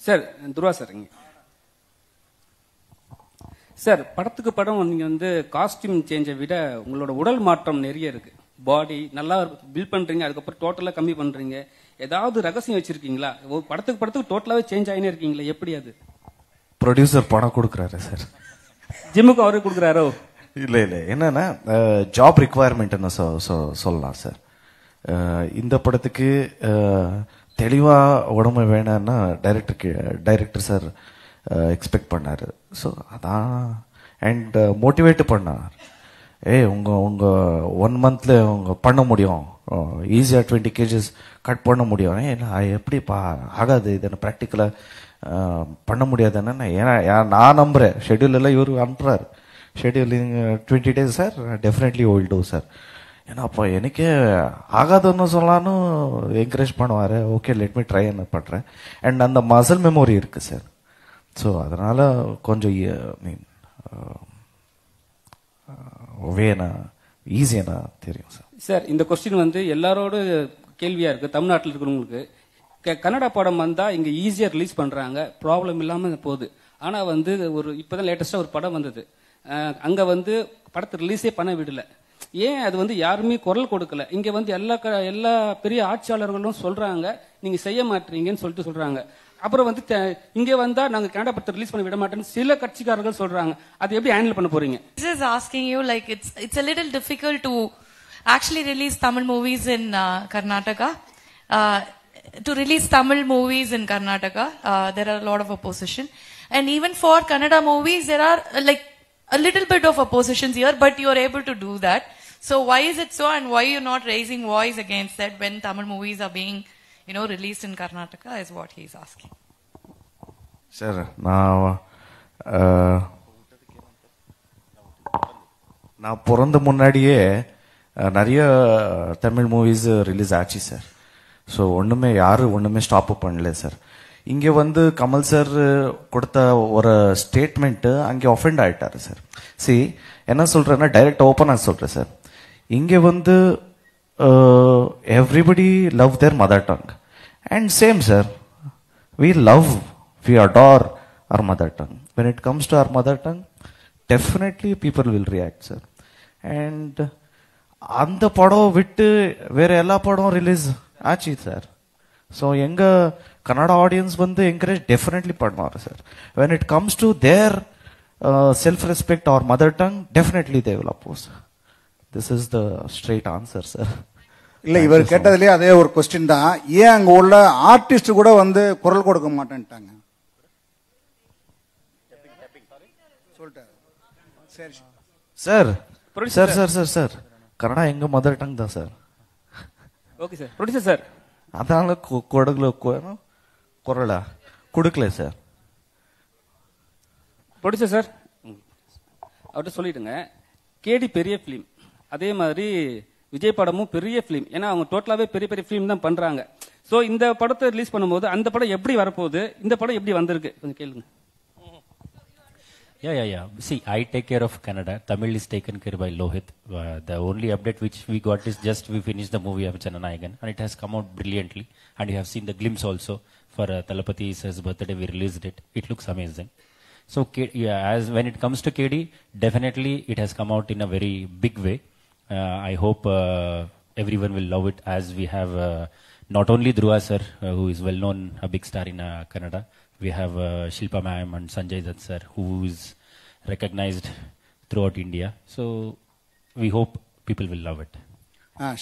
Sir Dhruva sir sir படத்துக்கு படம் நீங்க வந்து காஸ்டியூம் சேஞ்சை விட உங்களோட உடல் மாற்றம் நிறைய இருக்கு. பாடி நல்லா பில்ட் பண்றீங்க, அதுக்கப்புறம் டோட்டலா கம்மி பண்றீங்க. ஏதாவது ரகசியம் வச்சிருக்கீங்களா? படத்துக்கு டோட்டலாவே சேஞ்ச் ஆயினே இருக்கீங்களா, எப்படி அது? ப்ரொடியூசர் பணம் கொடுக்குறாரு சார். ஜிம்முக்கு அவரே கொடுக்குறாரோ? இல்ல இல்ல, என்னன்னா ஜாப் ரிக்வயர்மெண்ட்னு சொல்லலாம் சார். இந்த படத்துக்கு தெளிவா உடம்பு வேணும்னா டைரக்டர் சார் எக்ஸ்பெக்ட் பண்ணாரு. ஸோ அதான் அண்ட் மோட்டிவேட் பண்ணார். உங்க 1 monthல உங்க பண்ண முடியும், ஈஸியா 20 kgs கட் பண்ண முடியும். எப்படிப்பா ஆகாது, இது ப்ராக்டிக்கலா பண்ண முடியாதுன்னு ஏன்னா நான் நம்புறேன். ஷெட்யூல் எல்லாம் இவரு அனுப்புறாரு. Scheduling 20 days sir, definitely will do sir. ஏன்னா அப்போ எனக்கே ஆகாதுன்னு சொல்லலான்னு என்கரேஜ் பண்ணுவாரு. ஓகே லெட் மீ ட்ரை பண்றேன். அண்ட் அந்த மசில் மெமரி இருக்கு சார். ஸோ அதனால கொஞ்சம் வேணா ஈஸியானா தெரியும் சார். சார் இந்த கொஸ்டின் வந்து எல்லாரோட கேள்வியா இருக்கு. தமிழ்நாட்டில் இருக்கிறவங்களுக்கு கன்னடா படம் வந்தா இங்க ஈஸியா ரிலீஸ் பண்றாங்க, ப்ராப்ளம் இல்லாம போகுது. ஆனா வந்து ஒரு இப்பதான் லேட்டஸ்டா ஒரு படம் வந்தது, அங்க வந்து படத்தை ரிலீஸே பண்ண விடல. ஏன் அது வந்து யாருமே குரல் கொடுக்கல? இங்க வந்து எல்லா பெரிய ஆட்சியாளர்களும் சொல்றாங்க நீங்க செய்ய மாட்டீங்கன்னு சொல்லிட்டு சொல்றாங்க. அப்புறம் வந்து இங்க வந்தா நாங்க கன்னடா படத்தை ரிலீஸ் பண்ண விட மாட்டோம்னு சில கட்சிக்காரர்கள் சொல்றாங்க. அது எப்படி ஹேண்டில் பண்ண போறீங்க? This is asking you like it's a little difficult to actually release Tamil movies in Karnataka. To release Tamil movies in Karnataka, there are a lot of opposition, and even for Kannada movies there are like a little bit of oppositions here, but you are able to do that. So why is it so, and why you not raising voice against that when Tamil movies are being released in Karnataka is what he is asking. Sir, நான் பிறந்த முன்னாடியே நிறைய Tamil movies release ஆச்சு sir. So ஒண்ணுமே stop பண்ணல sir. இங்க வந்து Kamal sir கொடுத்த ஒரு ஸ்டேட்மெண்ட் அங்கே ஒஃபெண்ட் ஆயிட்டாரு சார். என்ன சொல்றேன்னா டைரக்ட் ஓப்பனா சொல்றேன் சார். இங்க வந்து everybody love their mother tongue, and same sir, we adore our mother tongue. When it comes to our mother tongue, definitely people will react sir. And அந்த படம் விட்டு வேற எல்லா படம் ரிலீஸ் ஆச்சு சார். ஸோ எங்க கன்னட ஆடியன்ஸ் வந்து என்கரேஜ் டெஃபினெட்லி பண்ணுவாரு sir. when it comes to their self respect or mother tongue, definitely they will oppose. This is the straight answer sir. இல்ல இவர் கேட்டதுலயே அதே ஒரு கொஸ்டின் தான். ஏன் அங்க உள்ள ஆர்டிஸ்ட் கூட வந்து குரல் கொடுக்க மாட்டேன்ட்டாங்க sir. Sir sir sir sir Kannada எங்க மதர் டங் தான் sir. Okay sir. Producer sir அதனால குரலா கொடுக்கல சார். ப்ரொடியூசர் சார் அவர்கிட்ட சொல்லிட்டுங்க, கேடி பெரிய ஃபிலிம், அதே மாதிரி விஜய் படமும் பெரிய ஃபிலிம். ஏன்னா அவங்க டோட்டலாவே பெரிய பெரிய ஃபிலிம் தான் பண்றாங்க. சோ இந்த படத்தை ரிலீஸ் பண்ணும்போது அந்த படம் எப்படி வரப்போகுது, இந்த படம் எப்படி வந்திருக்கு கொஞ்சம் கேளுங்க. Yeah. See, I take care of Kannada. Tamil is taken care by Lohit. The only update which we got is just we finished the movie of Jananayagan, and it has come out brilliantly. And you have seen the glimpse also for Talapati's birthday. We released it. It looks amazing. So as when it comes to KD, definitely it has come out in a very big way. I hope everyone will love it, as we have not only Dhruva sir, who is well known, a big star in Kannada. We have Shilpa ma'am and Sanjay Dutt sir, who is recognized throughout India. So we hope people will love it.